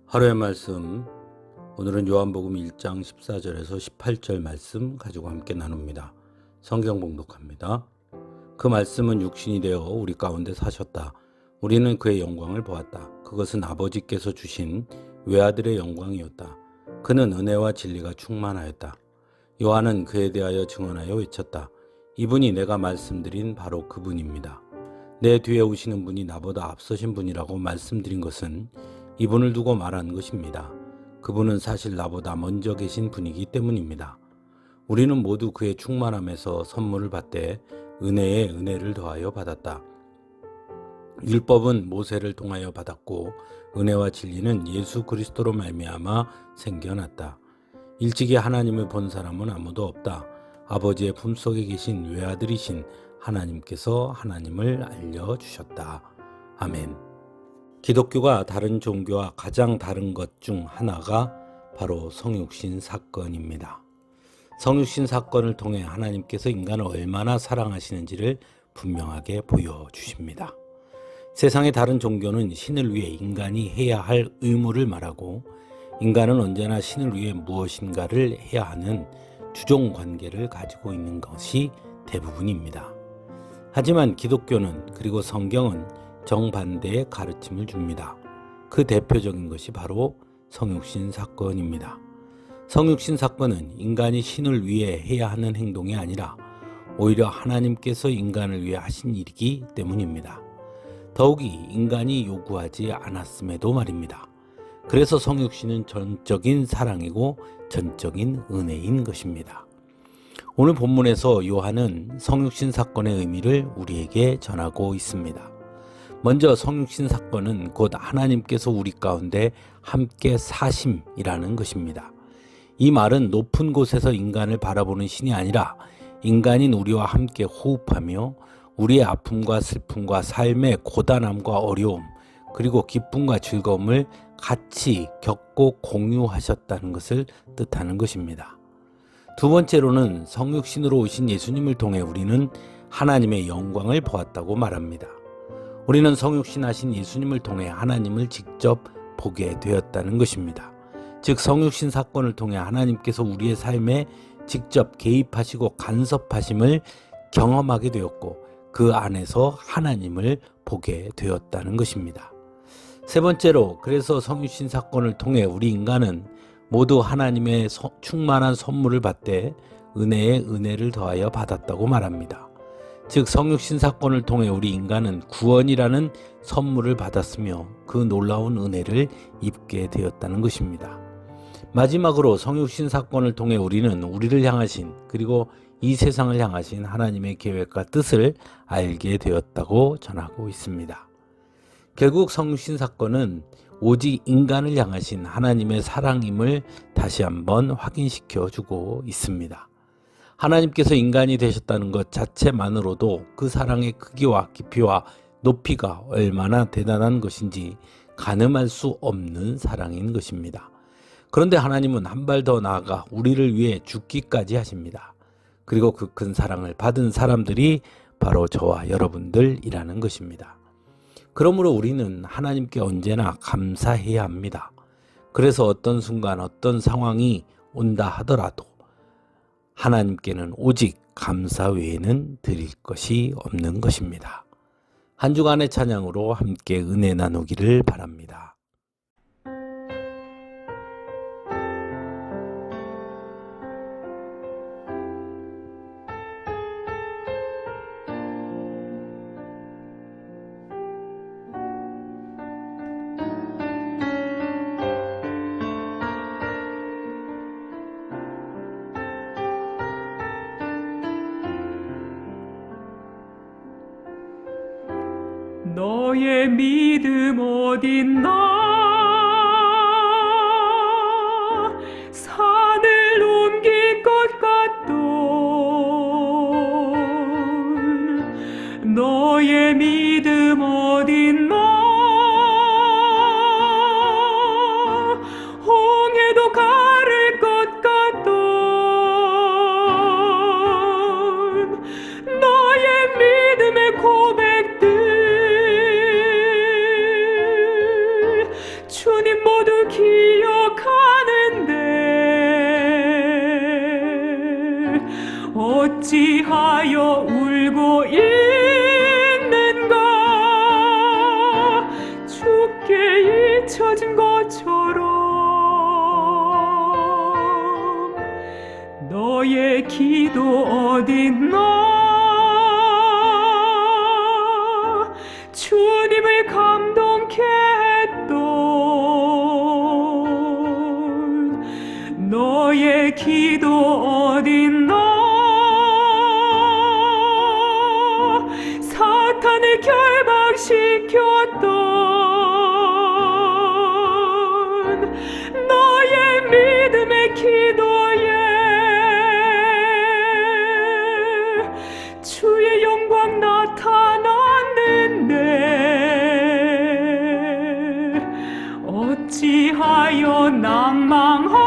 하루의 말씀, 오늘은 요한복음 1장 14절에서 18절 말씀 가지고 함께 나눕니다. 성경 봉독합니다. 그 말씀은 육신이 되어 우리 가운데 사셨다. 우리는 그의 영광을 보았다. 그것은 아버지께서 주신 외아들의 영광이었다. 그는 은혜와 진리가 충만하였다. 요한은 그에 대하여 증언하여 외쳤다. 이분이 내가 말씀드린 바로 그분입니다. 내 뒤에 오시는 분이 나보다 앞서신 분이라고 말씀드린 것은 이분을 두고 말한 것입니다. 그분은 사실 나보다 먼저 계신 분이기 때문입니다. 우리는 모두 그의 충만함에서 선물을 받되 은혜에 은혜를 더하여 받았다. 율법은 모세를 통하여 받았고 은혜와 진리는 예수 그리스도로 말미암아 생겨났다. 일찍이 하나님을 본 사람은 아무도 없다. 아버지의 품속에 계신 외아들이신 하나님께서 하나님을 알려주셨다. 아멘. 기독교가 다른 종교와 가장 다른 것 중 하나가 바로 성육신 사건입니다. 성육신 사건을 통해 하나님께서 인간을 얼마나 사랑하시는지를 분명하게 보여주십니다. 세상의 다른 종교는 신을 위해 인간이 해야 할 의무를 말하고 인간은 언제나 신을 위해 무엇인가를 해야 하는 주종 관계를 가지고 있는 것이 대부분입니다. 하지만 기독교는 그리고 성경은 정반대의 가르침을 줍니다. 그 대표적인 것이 바로 성육신 사건입니다. 성육신 사건은 인간이 신을 위해 해야 하는 행동이 아니라 오히려 하나님께서 인간을 위해 하신 일이기 때문입니다. 더욱이 인간이 요구하지 않았음에도 말입니다. 그래서 성육신은 전적인 사랑이고 전적인 은혜인 것입니다. 오늘 본문에서 요한은 성육신 사건의 의미를 우리에게 전하고 있습니다. 먼저 성육신 사건은 곧 하나님께서 우리 가운데 함께 사심이라는 것입니다. 이 말은 높은 곳에서 인간을 바라보는 신이 아니라 인간인 우리와 함께 호흡하며 우리의 아픔과 슬픔과 삶의 고단함과 어려움 그리고 기쁨과 즐거움을 같이 겪고 공유하셨다는 것을 뜻하는 것입니다. 두 번째로는 성육신으로 오신 예수님을 통해 우리는 하나님의 영광을 보았다고 말합니다. 우리는 성육신 하신 예수님을 통해 하나님을 직접 보게 되었다는 것입니다. 즉 성육신 사건을 통해 하나님께서 우리의 삶에 직접 개입하시고 간섭하심을 경험하게 되었고 그 안에서 하나님을 보게 되었다는 것입니다. 세 번째로 그래서 성육신 사건을 통해 우리 인간은 모두 하나님의 충만한 선물을 받되 은혜에 은혜를 더하여 받았다고 말합니다. 즉 성육신 사건을 통해 우리 인간은 구원이라는 선물을 받았으며 그 놀라운 은혜를 입게 되었다는 것입니다. 마지막으로 성육신 사건을 통해 우리는 우리를 향하신 그리고 이 세상을 향하신 하나님의 계획과 뜻을 알게 되었다고 전하고 있습니다. 결국 성육신 사건은 오직 인간을 향하신 하나님의 사랑임을 다시 한번 확인시켜 주고 있습니다. 하나님께서 인간이 되셨다는 것 자체만으로도 그 사랑의 크기와 깊이와 높이가 얼마나 대단한 것인지 가늠할 수 없는 사랑인 것입니다. 그런데 하나님은 한 발 더 나아가 우리를 위해 죽기까지 하십니다. 그리고 그 큰 사랑을 받은 사람들이 바로 저와 여러분들이라는 것입니다. 그러므로 우리는 하나님께 언제나 감사해야 합니다. 그래서 어떤 순간 어떤 상황이 온다 하더라도 하나님께는 오직 감사 외에는 드릴 것이 없는 것입니다. 한 주간의 찬양으로 함께 은혜 나누기를 바랍니다. 너의 믿음 어딨나 산을 옮길 것 같던 너의 믿음 어딨나 홍해도 가를 것 같던 너의 믿음의 고백들 주님 모두 나를 결박시켰던 너의 믿음의 기도에 주의 영광 나타났는데 어찌하여 낭망하는가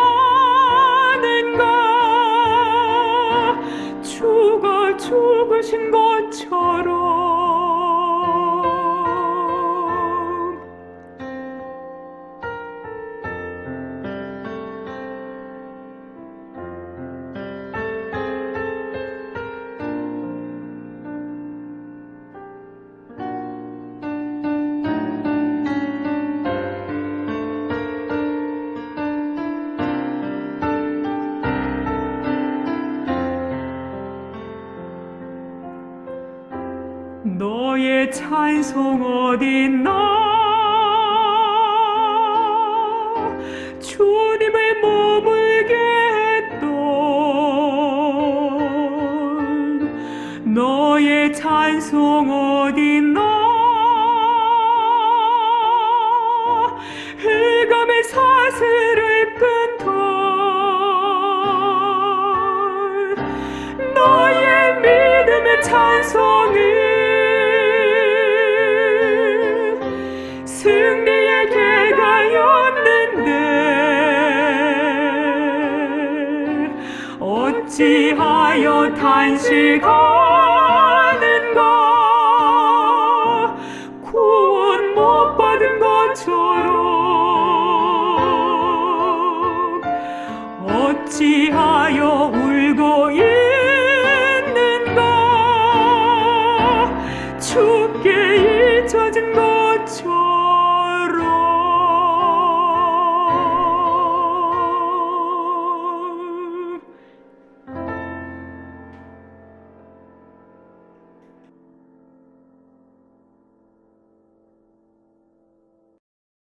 주가 죽으신 것처럼. 너의 찬송 어딨나 주님을 머물게 했던 너의 찬송 어딨나 흑암의 사슬을 끊던 너의 믿음의 찬송이 승리의 길가였는데 어찌하여 탄식하는가 구원 못 받은 것처럼 어찌하여 울고 있는가 주께 잊혀진 것처럼.